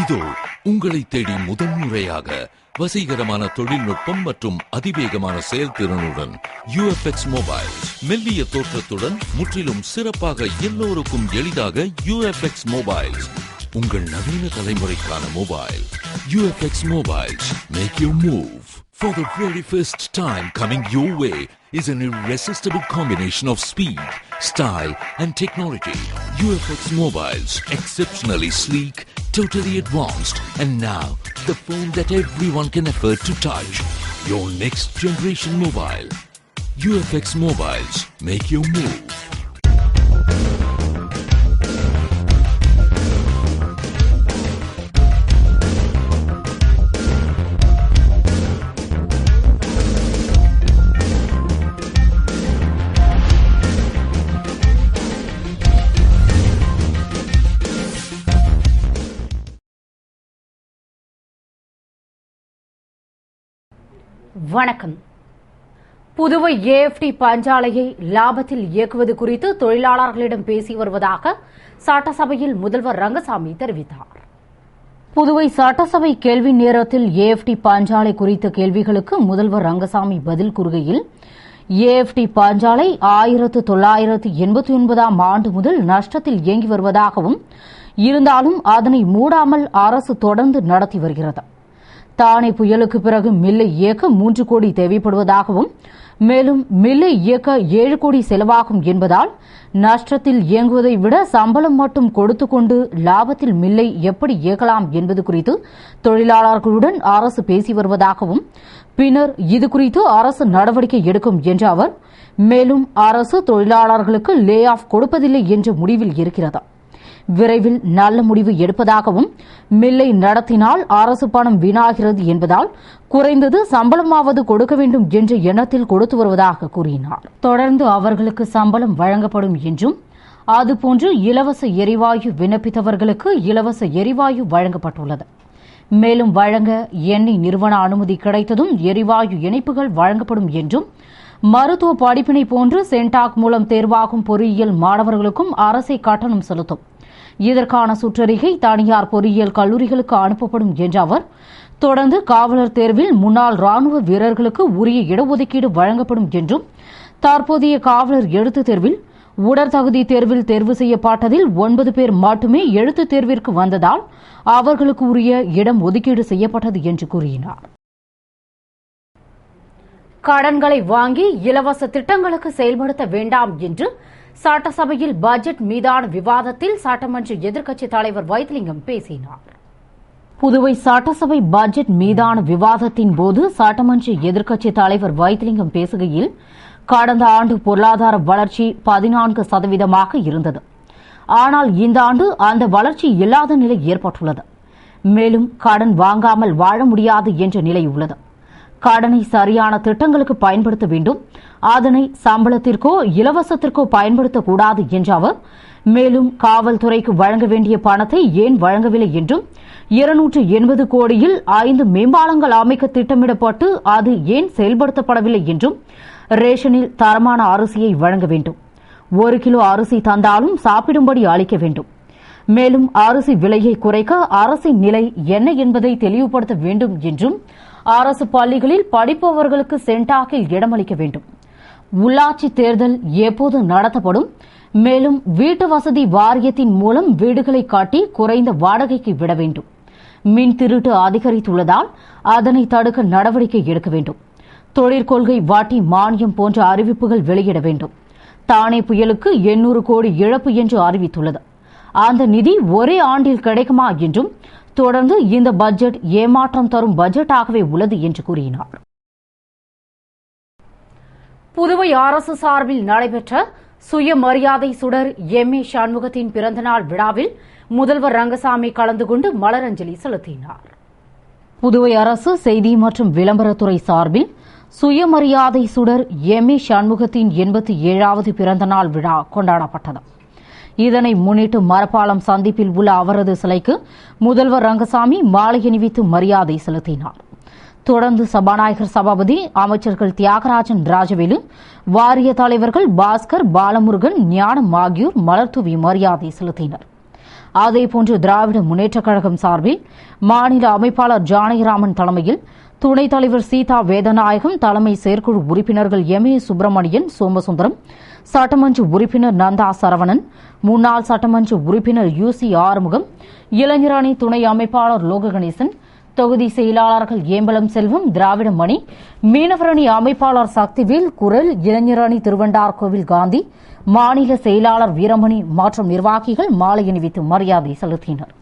இதோ உங்களை தேடி முதன்முறையாக வசீகரமான தொழில்நுட்பம் மற்றும் அதிவேகமான செயல்திறனுடன் UFX மொபைல் மெல்லிய தோற்றத்துடன் முற்றிலும் சிறப்பாக எல்லோருக்கும் எளிதாக UFX மொபைல் உங்கள் நவீன தலைமுறைக்கான mobile UFX Mobiles make you move. For the very first time coming your way is an irresistible combination of speed, style and technology. UFX Mobiles, exceptionally sleek, totally advanced, and now the phone that everyone can afford to touch. Your next generation mobile. UFX Mobiles make you move. வணக்கம். Puduvai AFT பஞ்சாலையை லாபத்தில் இயக்குவது குறித்து தொழிலாளர்களிடம் பேசி வருவதாக சட்டசபையில் முதல்வர் ரங்கசாமி தெரிவித்தார். புதுவை சட்டசபை கேள்வி நேரத்தில் AFT பஞ்சாலை குறித்த கேள்விகளுக்கு முதல்வர் ரங்கசாமி பதில் கூறுகையில், AFT பஞ்சாலை 1989ஆம் ஆண்டு முதல் நஷ்டத்தில் இயங்கி வருவதாகவும், இருந்தாலும் அதனை மூடாமல் அரசு தொடர்ந்து நடத்தி வருகிறது. தானே புயலுக்கு பிறகு மில்லை இயக்க 3 கோடி தேவைப்படுவதாகவும், மேலும் மில்லை இயக்க 7 கோடி செலவாகும் என்பதால் நஷ்டத்தில் இயங்குவதை விட சம்பளம் மட்டும் கொடுத்துக்கொண்டு லாபத்தில் மில்லை எப்படி இயக்கலாம் என்பது குறித்து தொழிலாளர்களுடன் அரசு பேசி வருவதாகவும், பின்னர் இதுகுறித்து அரசு நடவடிக்கை எடுக்கும் என்ற அவர், மேலும் அரசு தொழிலாளர்களுக்கு லே ஆஃப் கொடுப்பதில்லை என்ற முடிவில் இருக்கிறது. விரைவில் நல்ல முடிவு எடுப்பதாகவும், மில்லை நடத்தினால் அரசு பணம் வீணாகிறது என்பதால் குறைந்தது சம்பளமாவது கொடுக்க வேண்டும் என்ற எண்ணத்தில் கொடுத்து வருவதாக கூறினார். தொடர்ந்து அவர்களுக்கு சம்பளம் வழங்கப்படும் என்றும், அதுபோன்று இலவச எரிவாயு விண்ணப்பித்தவர்களுக்கு இலவச எரிவாயு வழங்கப்பட்டுள்ளது. மேலும் வழங்க எண்ணெய் நிறுவன அனுமதி கிடைத்ததும் எரிவாயு இணைப்புகள் வழங்கப்படும் என்றும், மருத்துவ படிப்பினை போன்று சென்டாக் மூலம் தேர்வாகும் பொறியியல் மாணவர்களுக்கும் அரசே கட்டணம் செலுத்தும். இதற்கான சுற்றறிக்கை தனியார் பொறியியல் கல்லூரிகளுக்கு அனுப்பப்படும் என்ற அவர், தொடர்ந்து காவலர் தேர்வில் முன்னாள் ராணுவ வீரர்களுக்கு உரிய இடஒதுக்கீடு வழங்கப்படும் என்றும், தற்போதைய காவலர் எழுத்துத் தேர்வில் உடற்தகுதி தேர்வில் தேர்வு செய்யப்பட்டதில் 9 பேர் மட்டுமே எழுத்துத் தேர்விற்கு வந்ததால் அவர்களுக்கு உரிய இடம் ஒதுக்கீடு செய்யப்பட்டது என்று கூறினார். கடன்களை வாங்கி இலவச திட்டங்களுக்கு செயல்படுத்த வேண்டாம் என்று சட்டசபையில் பட்ஜெட் மீதான விவாதத்தில் சட்டமன்ற எதிர்க்கட்சித் தலைவர் வைத்திலிங்கம் பேசினார். புதுவை சட்டசபை பட்ஜெட் மீதான விவாதத்தின் போது சட்டமன்ற எதிர்க்கட்சித் தலைவர் வைத்திலிங்கம் பேசுகையில், கடந்த ஆண்டு பொருளாதார வளர்ச்சி 14% இருந்தது. ஆனால் இந்த ஆண்டு அந்த வளர்ச்சி இல்லாத நிலை ஏற்பட்டுள்ளது. மேலும் கடன் வாங்காமல் வாழ முடியாது என்ற நிலை உள்ளது. கடனை சரியான திட்டங்களுக்கு பயன்படுத்த வேண்டும். அதனை சம்பளத்திற்கோ இலவசத்திற்கோ பயன்படுத்தக்கூடாது என்ற அவர், மேலும் காவல்துறைக்கு வழங்க வேண்டிய பணத்தை ஏன் வழங்கவில்லை என்றும், 280 கோடியில் 5 மேம்பாலங்கள் அமைக்க திட்டமிடப்பட்டு அது ஏன் செயல்படுத்தப்படவில்லை என்றும், ரேஷனில் தரமான அரிசியை வழங்க வேண்டும். 1 கிலோ அரிசி தந்தாலும் சாப்பிடும்படி அளிக்க வேண்டும். மேலும் அரிசி விலையை குறைக்க அரசின் நிலை என்ன என்பதை தெளிவுபடுத்த வேண்டும் என்றும், அரசு பள்ளிகளில் படிப்பவர்களுக்கு சென்டாக்கில் இடமளிக்க வேண்டும். உள்ளாட்சி தேர்தல் எப்போது நடத்தப்படும்? மேலும் வீட்டு வசதி வாரியத்தின் மூலம் வீடுகளை காட்டி குறைந்த வாடகைக்கு விட வேண்டும். மின் திருட்டு அதிகரித்துள்ளதால் அதனை தடுக்க நடவடிக்கை எடுக்க வேண்டும். தொழிற்கொள்கை வட்டி மானியம் போன்ற அறிவிப்புகள் வெளியிட வேண்டும். தானே புயலுக்கு 800 கோடி இழப்பு என்று அறிவித்துள்ளது. அந்த நிதி ஒரே ஆண்டில் கிடைக்குமா என்றும், தொடர்ந்து இந்த பட்ஜெட் ஏமாற்றம் தரும் பட்ஜெட்டாகவே உள்ளது என்று கூறினார். புதுவை அரசு சார்பில் நடைபெற்ற சுயமரியாதை சுடர் MA சண்முகத்தின் பிறந்தநாள் விழாவில் முதல்வர் ரங்கசாமி கலந்து கொண்டு மலரஞ்சலி செலுத்தினார். புதுவை அரசு செய்தி மற்றும் விளம்பரத்துறை சார்பில் சுயமரியாதை சுடர் MA சண்முகத்தின் 87வது பிறந்தநாள் விழா கொண்டாடப்பட்டது. இதனை முன்னிட்டு மரப்பாலம் சந்திப்பில் உள்ள அவரது சிலைக்கு முதல்வர் ரங்கசாமி மாலை அணிவித்து மரியாதை செலுத்தினார். தொடர்ந்து சபாநாயகர் சபாபதி, அமைச்சர்கள் தியாகராஜன், ராஜவேலு, வாரிய தலைவர்கள் பாஸ்கர், பாலமுருகன், ஞானம் ஆகியோர் மலர்தூவி மரியாதை செலுத்தினர். அதேபோன்று திராவிட முன்னேற்றக் கழகம் சார்பில் மாநில அமைப்பாளர் ஜானகிராமன் தலைமையில் துணைத் தலைவர் சீதா வேதநாயகம், தலைமை செயற்குழு உறுப்பினர்கள் எம். ஏ. சுப்பிரமணியன், சோமசுந்தரம், சட்டமன்ற உறுப்பினர் நந்தா சரவணன், முன்னாள் சட்டமன்ற உறுப்பினர் யூசி ஆறுமுகம், இளைஞரணி துணை அமைப்பாளர் லோககணேசன், தொகுதி செயலாளர்கள் ஏம்பலம் செல்வம், திராவிட மணி, மீனவரணி அமைப்பாளர் சக்திவேல், குரல், இளைஞரணி திருவண்டார்கோவில் காந்தி, மாநில செயலாளர் வீரமணி மற்றும் நிர்வாகிகள் மாலை அணிவித்து மரியாதை செலுத்தினர்.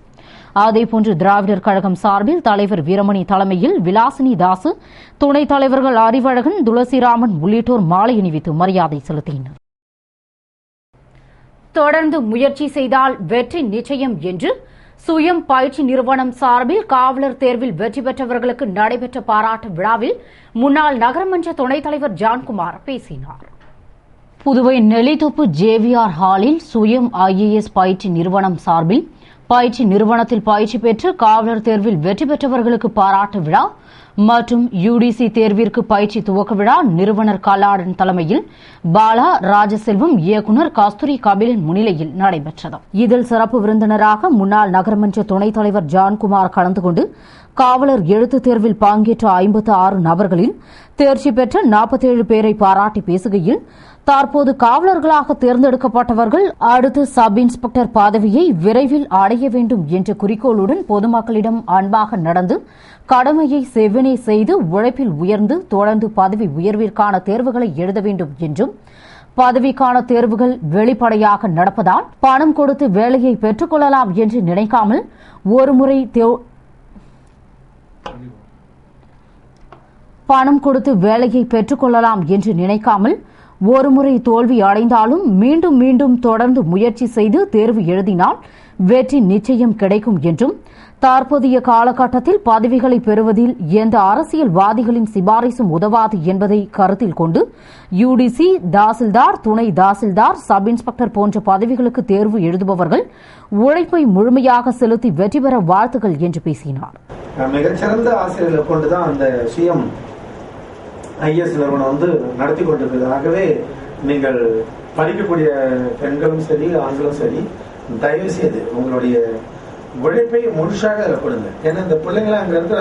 அதேபோன்று திராவிடர் கழகம் சார்பில் தலைவர் வீரமணி தலைமையில் விலாசினி தாசு, துணைத் தலைவர்கள் அறிவழகன், துளசிராமன் உள்ளிட்டோர் மாலை அணிவித்து மரியாதை செலுத்தினர். தொடர்ந்து முயற்சி செய்தால் வெற்றி நிச்சயம் என்று சுயம் பயிற்சி நிறுவனம் சார்பில் காவலர் தேர்வில் வெற்றி பெற்றவர்களுக்கு நடைபெற்ற பாராட்டு விழாவில் முன்னாள் நகரமன்ற துணைத் தலைவர் ஜான்குமார் பேசினார். புதுவை நெல்லித்தோப்பு ஜேவிஆர் ஹாலில் சுயம் IAS பயிற்சி நிறுவனம் சார்பில் பயிற்சி நிறுவனத்தில் பயிற்சி பெற்று காவலர் தேர்வில் வெற்றி பெற்றவர்களுக்கு பாராட்டு விழா மற்றும் UDC தேர்விற்கு பயிற்சி துவக்க விழா நிறுவனர் கல்லாடன் தலைமையில் பாலா ராஜசெல்வம், இயக்குநர் கஸ்தூரி கபிலன் முன்னிலையில் நடைபெற்றது. இதில் சிறப்பு விருந்தினராக முன்னாள் நகரமன்ற துணைத் தலைவர் ஜான்குமார் கலந்து கொண்டு காவலர் எழுத்துத் தேர்வில் பங்கேற்ற 56 நபர்களில் தேர்ச்சி பெற்ற 47 பேரை பாராட்டி பேசுகையில், தற்போது காவலர்களாக தேர்ந்தெடுக்கப்பட்டவர்கள் அடுத்து சப் இன்ஸ்பெக்டர் பதவியை விரைவில் அடைய வேண்டும் என்ற குறிக்கோளுடன் பொதுமக்களிடம் அன்பாக நடந்து கடமையை செவ்வனே செய்து உழைப்பில் உயர்ந்து தொடர்ந்து பதவி உயர்விற்கான தேர்வுகளை எழுத வேண்டும் என்றும், பதவிக்கான தேர்வுகள் வெளிப்படையாக நடப்பதால் பணம் கொடுத்து வேலையை பெற்றுக் கொள்ளலாம் என்று நினைக்காமல் ஒருமுறை பணம் கொடுத்து வேலையை பெற்றுக் கொள்ளலாம் என்று நினைக்காமல் ஒருமுறை தோல்வி அடைந்தாலும் மீண்டும் மீண்டும் தொடர்ந்து முயற்சி செய்து தேர்வு எழுதினால் வெற்றி நிச்சயம் கிடைக்கும் என்றும், தற்போதைய காலகட்டத்தில் பதவிகளை பெறுவதில் எந்த அரசியல்வாதிகளின் சிபாரிசும் உதவாது என்பதை கருத்தில் கொண்டு UDC, தாசில்தார், துணை தாசில்தார், சப் இன்ஸ்பெக்டர் போன்ற பதவிகளுக்கு தேர்வு எழுதுபவர்கள் உழைப்பை முழுமையாக செலுத்தி வெற்றி பெற வாழ்த்துக்கள் என்று பேசினார். மிகச்சிறந்த ஆசிரியர்களை கொண்டுதான் அந்த சுயம் IAS நிறுவனம் வந்து நடத்தி கொண்டிருக்கிறது. ஆகவே நீங்கள் படிக்கக்கூடிய பெண்களும் சரி ஆண்களும் சரி தயவு செய்து உங்களுடைய உழைப்பை முழுசாக அதில் கொடுங்க. ஏன்னா இந்த பிள்ளைங்களை அங்கே இருக்கிற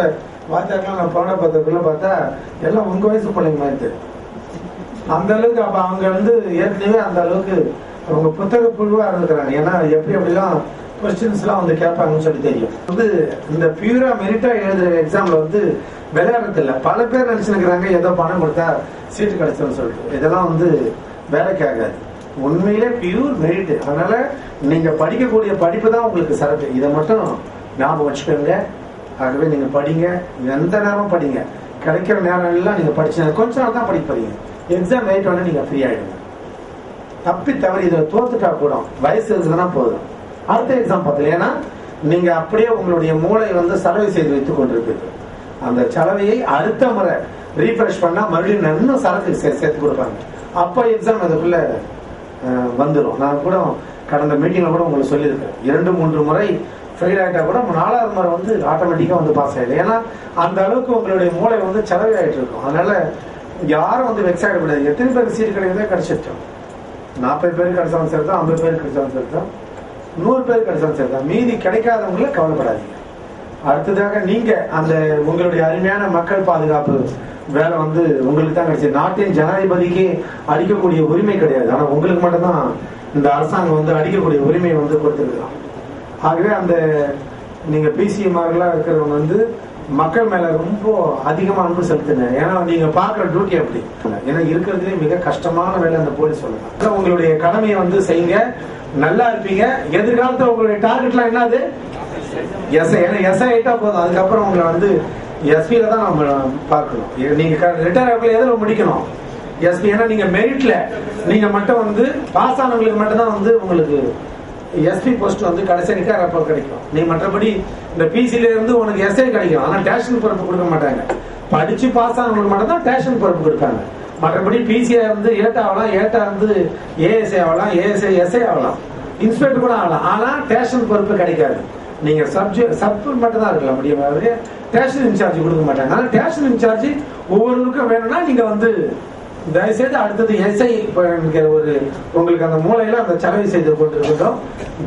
வாத்தியாரெல்லாம் நான் பாட பார்த்ததுக்குள்ள பார்த்தா எல்லாம் உங்க வயசு பிள்ளைங்க மாதிரி அந்த அளவுக்கு. அப்ப அவங்க வந்து ஏற்கனவே அந்த அளவுக்கு அவங்க புத்தக புழுவா இருந்துக்கிறாங்க. ஏன்னா எப்படி எப்படிலாம் கொஸ்டின்ஸ் எல்லாம் வந்து கேட்பாங்கன்னு சொல்லி தெரியும். வந்து இந்த பியூரா மெரிட்டா எழுதுற எக்ஸாம்ல வந்து விளையாடுறது இல்லை. பல பேர் நினைச்சுக்கிறாங்க ஏதோ பணம் கொடுத்தா சீட்டு கிடைச்சோன்னு சொல்லிட்டு. இதெல்லாம் வந்து வேலைக்கு ஆகாது. உண்மையிலே பியூர் மெரிட். அதனால நீங்க படிக்கக்கூடிய படிப்பு தான் உங்களுக்கு சிறப்பு. இதை மட்டும் ஞாபகம் வச்சுக்கோங்க. ஆகவே நீங்க படிங்க, எந்த நேரமும் படிங்க. கிடைக்கிற நேரம் எல்லாம் நீங்க படிச்சு கொஞ்ச நாள் தான் படிப்பீங்க. எக்ஸாம் வெயிட் பண்ண நீங்க ஃப்ரீ ஆயிடுங்க. தப்பி தவறி இதை தோத்துட்டா கூட வயசு இருக்குதுன்னா போதும், அடுத்த எக்ஸாம் பார்த்தல. ஏன்னா நீங்க அப்படியே உங்களுடைய மூளை வந்து சலவை செய்து வைத்துக் கொண்டிருக்கு. அந்த சலவையை அடுத்த முறை ரீஃப்ரெஷ் பண்ணா மறுபடியும் இன்னும் சரக்கு சேர்த்து கொடுப்பாங்க. அப்ப எக்ஸாம் அதுக்குள்ள வந்துடும். நான் கூட கடந்த மீட்டிங்ல கூட உங்களுக்கு சொல்லியிருக்கேன். 2-3 முறை ஃபெயில் ஆகிட்டா கூட 4வது முறை வந்து ஆட்டோமேட்டிக்கா வந்து பாஸ் ஆயிடும். ஏன்னா அந்த அளவுக்கு உங்களுடைய மூளை வந்து சலவை ஆயிட்டு இருக்கும். அதனால யாரும் வந்து வெக்ஸ் ஆகிடக்கூடாது. எத்தனை பேருக்கு சீட் கிடைக்கிறதே கிடைச்சிட்டோம். 40 பேருக்கு கிடைச்சாலும் சரிதான், 50 பேருக்கு கிடைச்சாலும் சரிதான், 100 பேருக்கு கிடைச்சாலும் சரிதான். மீதி கிடைக்காதவங்கள கவலைப்படாதீங்க. அடுத்ததாக நீங்க அந்த உங்களுடைய அருமையான மக்கள் பாதுகாப்பு வேலை வந்து உங்களுக்கு தான் கிடைச்சது. நாட்டின் ஜனாதிபதிக்கு அடிக்கக்கூடிய உரிமை கிடையாது. ஆனா உங்களுக்கு மட்டும்தான் இந்த அரசாங்கம் வந்து அடிக்கக்கூடிய உரிமையை வந்து கொடுத்துருக்கலாம். ஆகவே அந்த நீங்க பிசிஎம்ஆர்களா இருக்கிறவங்க வந்து மக்கள் மேல ரொம்ப அதிகமா அன்பு செலுத்துங்க. ஏன்னா நீங்க பாக்குற டியூட்டி அப்படி. ஏன்னா இருக்கிறதுலே மிக கஷ்டமான வேலை அந்த போலீஸ் சொல்லலாம். உங்களுடைய கடமையை வந்து செய்யுங்க, நல்லா இருப்பீங்க. எதிர்காலத்துல உங்களுடைய டார்கெட்லாம் என்னது? எஸ்ஐ. ஏன்னா எஸ்ஐ ஆயிட்டா போதும். அதுக்கப்புறம் உங்களை வந்து எஸ்பியில தான் நம்ம பார்க்கணும். நீங்க ரிட்டையர் ஆகல எதில் முடிக்கணும்? எஸ்பி. ஏன்னா நீங்க மெரிட்ல நீங்க மட்டும் வந்து பாஸ் ஆனவங்களுக்கு மட்டும் தான் வந்து உங்களுக்கு எஸ்பி போஸ்ட் வந்து கடைசி ரிட்டையர் கிடைக்கும். நீ மற்றபடி இந்த பிசில இருந்து உனக்கு எஸ்ஐ கிடைக்கும். ஆனா ஸ்டேஷன் பொறுப்பு கொடுக்க மாட்டாங்க. படிச்சு பாஸ் ஆனவங்களுக்கு மட்டும் தான் ஸ்டேஷன் பொறுப்பு கொடுப்பாங்க. மற்றபடி பிசிஐ வந்து ஏட்டா ஆகலாம், ஏட்டா வந்து ஏஎஸ்ஐ ஆகலாம், ஏஎஸ்ஐ எஸ்ஐ ஆகலாம், இன்ஸ்பெக்டர் கூட ஆகலாம். ஆனா ஸ்டேஷன் பொறுப்பு கிடைக்காது. நீங்க சப் மட்டும் தான் இருக்கலாம் முடியும். ஸ்டேஷன் இன்சார்ஜ் கொடுக்க மாட்டாங்க. ஆனா ஸ்டேஷன் இன்சார்ஜ் ஒவ்வொருவருக்கும் வேணும்னா நீங்க வந்து தயவுசெய்து அடுத்தது எஸ்ஐ ஒரு உங்களுக்கு அந்த மூலையில அந்த சலவை செய்து கொண்டிருக்கிறோம்.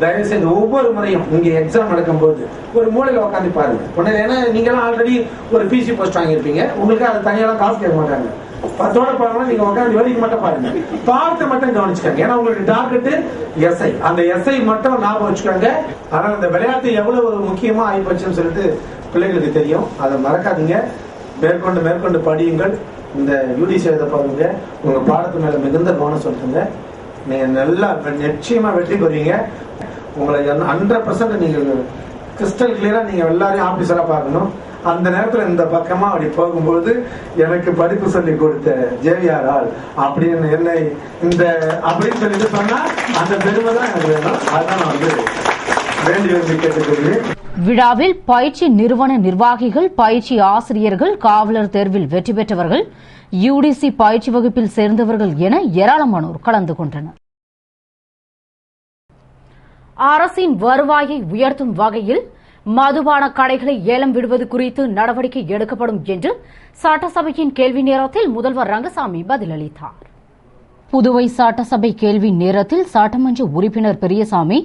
தயவுசெய்து ஒவ்வொரு முறையும் இங்க எக்ஸாம் நடக்கும்போது ஒரு மூலையில உட்காந்து பாருங்க. உடனே ஏன்னா நீங்க எல்லாம் ஆல்ரெடி ஒரு பிசி போஸ்ட் வாங்கியிருப்பீங்க, உங்களுக்கு அது தனியெல்லாம் காசு கேட்க மாட்டாங்க. 10ஓட பாருங்கன்னா நீங்க உட்காந்து வேடிக்கை மட்டும் பாருங்க, பார்த்து மட்டும் கவனிச்சுக்காங்க. ஏன்னா உங்களுக்கு டார்கெட் எஸ்ஐ, அந்த எஸ்ஐ மட்டும் ஞாபகம் வச்சுக்காங்க. ஆனா இந்த விளையாட்டு எவ்வளவு ஒரு முக்கியமா ஆயிப்போச்சுன்னு சொல்லிட்டு பிள்ளைங்களுக்கு தெரியும். அதை மறக்காதீங்க. மேற்கொண்டு படியுங்கள். இந்த யூடிசி எழுத பாருங்க, உங்க பாடத்து மேல மிகுந்த கவனம் செலுத்துங்க. நீங்க நல்லா நிச்சயமா வெற்றி பெறுவீங்க. உங்களை 100% நீங்க கிறிஸ்டல் கிளியரா நீங்க எல்லாரையும் ஆபீசரா பார்க்கணும். அந்த நேரத்துல இந்த பக்கமா அப்படி போகும்போது எனக்கு படிப்பு சொல்லி கொடுத்த ஜேவிஆர் ஆள் அப்படின்னு என்னை இந்த அப்படின்னு சொல்லிட்டு சொன்னா அந்த பெருமை தான் எனக்கு வேணும். அதான் நான் வந்து வேண்டி கேட்டுக்கொள்கிறேன். விழாவில் பயிற்சி நிறுவன நிர்வாகிகள், பயிற்சி ஆசிரியர்கள், காவலர் தேர்வில் வெற்றி பெற்றவர்கள், யுடிசி பயிற்சி வகுப்பில் சேர்ந்தவர்கள் என ஏராளமானோர் கலந்து கொண்டனர். அரசின் வருவாயை உயர்த்தும் வகையில் மதுபான கடைகளை ஏலம் விடுவது குறித்து நடவடிக்கை எடுக்கப்படும் என்று சட்டசபையின் கேள்வி நேரத்தில் முதல்வர் ரங்கசாமி பதிலளித்தார். புதுவை சட்டசபை கேள்வி நேரத்தில் சட்டமன்ற உறுப்பினர் பெரியசாமி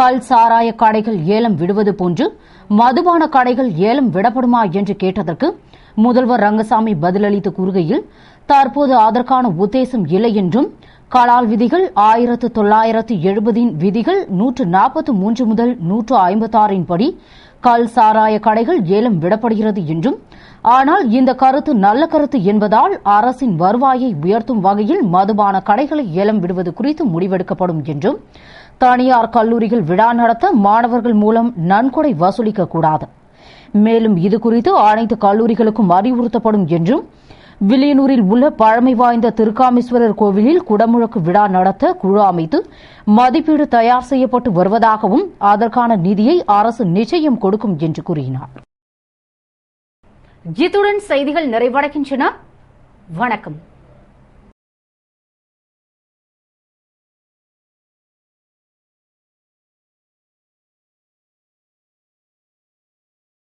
கல் சாராய கடைகள் ஏலம் விடுவது போன்று மதுபான கடைகள் ஏலம் விடப்படுமா என்று கேட்டதற்கு முதல்வர் ரங்கசாமி பதிலளித்து கூறுகையில், தற்போது அதற்கான உத்தேசம் இல்லை என்றும் கலால் விதிகள் 1970 விதிகள் 143 முதல் 156 படி கல் சாராய கடைகள் ஏலம் விடப்படுகிறது என்றும், ஆனால் இந்த கருத்து நல்ல கருத்து என்பதால் அரசின் வருவாயை உயர்த்தும் வகையில் மதுபான கடைகளை ஏலம் விடுவது குறித்து முடிவெடுக்கப்படும் என்றும், தனியார் கல்லூரிகள் விழா நடத்த மாணவர்கள் மூலம் நன்கொடை வசூலிக்கக்கூடாது, மேலும் இதுகுறித்து அனைத்து கல்லூரிகளுக்கும் அறிவுறுத்தப்படும் என்றும், வில்லியனூரில் உள்ள பழமை வாய்ந்த திருக்காமீஸ்வரர் கோவிலில் குடமுழக்கு விழா நடத்த குழு அமைத்து மதிப்பீடு தயார் செய்யப்பட்டு வருவதாகவும், அதற்கான நிதியை அரசு நிச்சயம் கொடுக்கும் என்று கூறினார். இத்துடன் செய்திகள் நிறைவடைகின்றன. வணக்கம்.